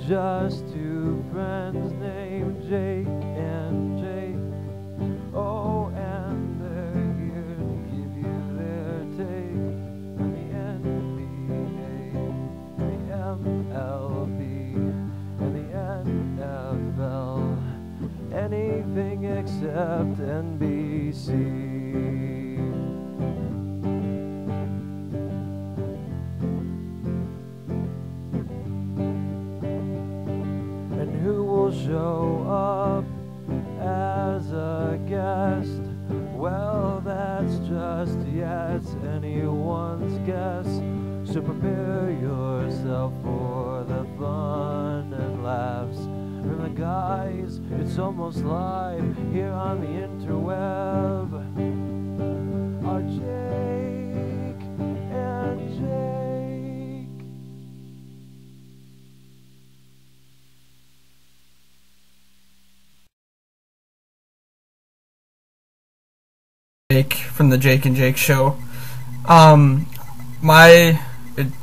just two friends named Jake and Jake. Oh, and they're here to give you their take on the NBA, the MLB, and the NFL. Anything except NBC. And who will show up as a guest? Well, that's just yet anyone's guess. So prepare yourself for the fun and laughs from the guys. It's almost live here on the interweb. Are Jake and Jake. Jake from the Jake and Jake Show. My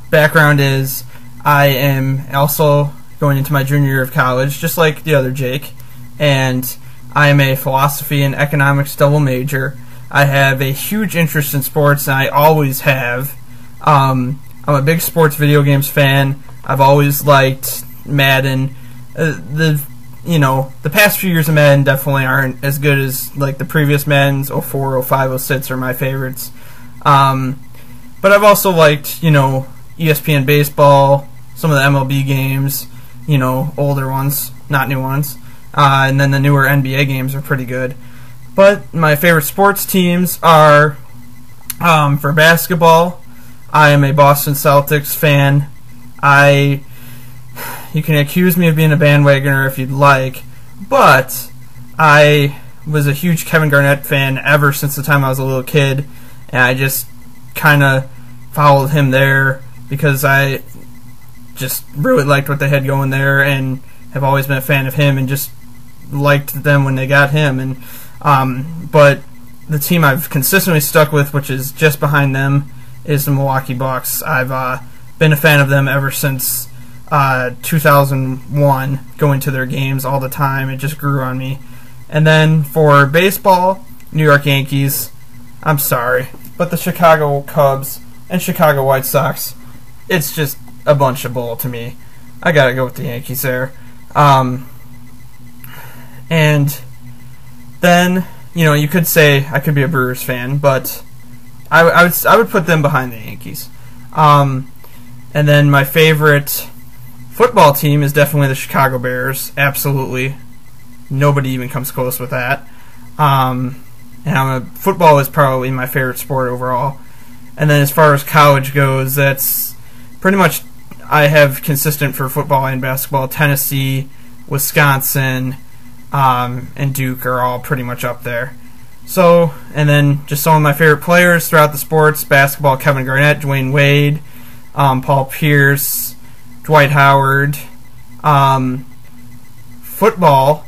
background is I am also going into my junior year of college, just like the other Jake, and I am a philosophy and economics double major. I have a huge interest in sports, and I always have. I'm a big sports video games fan. I've always liked Madden. The past few years of Madden definitely aren't as good as like the previous Maddens. 04, 05, 06 are my favorites. But I've also liked, ESPN baseball, some of the MLB games, older ones, not new ones. And then the newer NBA games are pretty good. But my favorite sports teams are, for basketball, I am a Boston Celtics fan. You can accuse me of being a bandwagoner if you'd like, but I was a huge Kevin Garnett fan ever since the time I was a little kid, and I just kind of followed him there because I just really liked what they had going there and have always been a fan of him and just liked them when they got him. And but the team I've consistently stuck with, which is just behind them, is the Milwaukee Bucks. I've been a fan of them ever since 2001, going to their games all the time. It just grew on me. And then for baseball, New York Yankees. I'm sorry, but the Chicago Cubs and Chicago White Sox, it's just a bunch of bull to me. I gotta go with the Yankees there. And then, you could say I could be a Brewers fan, but I would put them behind the Yankees. And then my favorite football team is definitely the Chicago Bears. Absolutely. Nobody even comes close with that. And football is probably my favorite sport overall. And then as far as college goes, that's pretty much, I have consistent for football and basketball. Tennessee, Wisconsin, and Duke are all pretty much up there. So, and then just some of my favorite players throughout the sports: basketball, Kevin Garnett, Dwayne Wade, Paul Pierce, Dwight Howard. Football,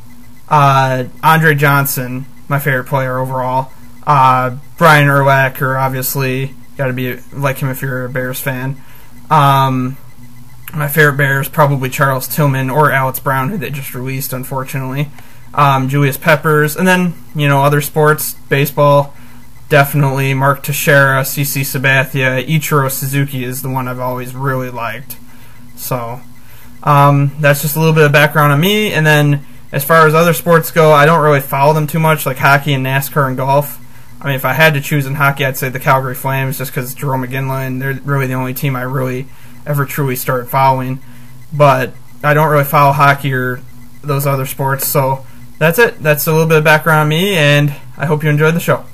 Andre Johnson, my favorite player overall. Brian Urlacher, obviously, got to be like him if you're a Bears fan. My favorite Bears, probably Charles Tillman or Alex Brown, who they just released, unfortunately. Julius Peppers, and then, other sports, baseball, definitely Mark Teixeira, CC Sabathia. Ichiro Suzuki is the one I've always really liked. So, that's just a little bit of background on me. And then, as far as other sports go, I don't really follow them too much, like hockey and NASCAR and golf. I mean, if I had to choose in hockey, I'd say the Calgary Flames, just because Jerome McGinley, they're really the only team I really ever truly started following. But I don't really follow hockey or those other sports, so that's it. That's a little bit of background on me, and I hope you enjoyed the show.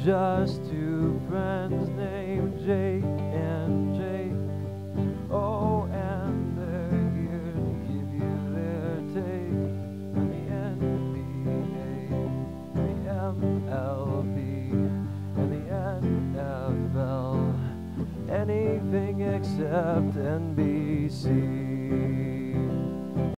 Just two friends named Jake and Jake. Oh, and they're here to give you their take on the NBA, the MLB, and the NFL. Anything except NBC.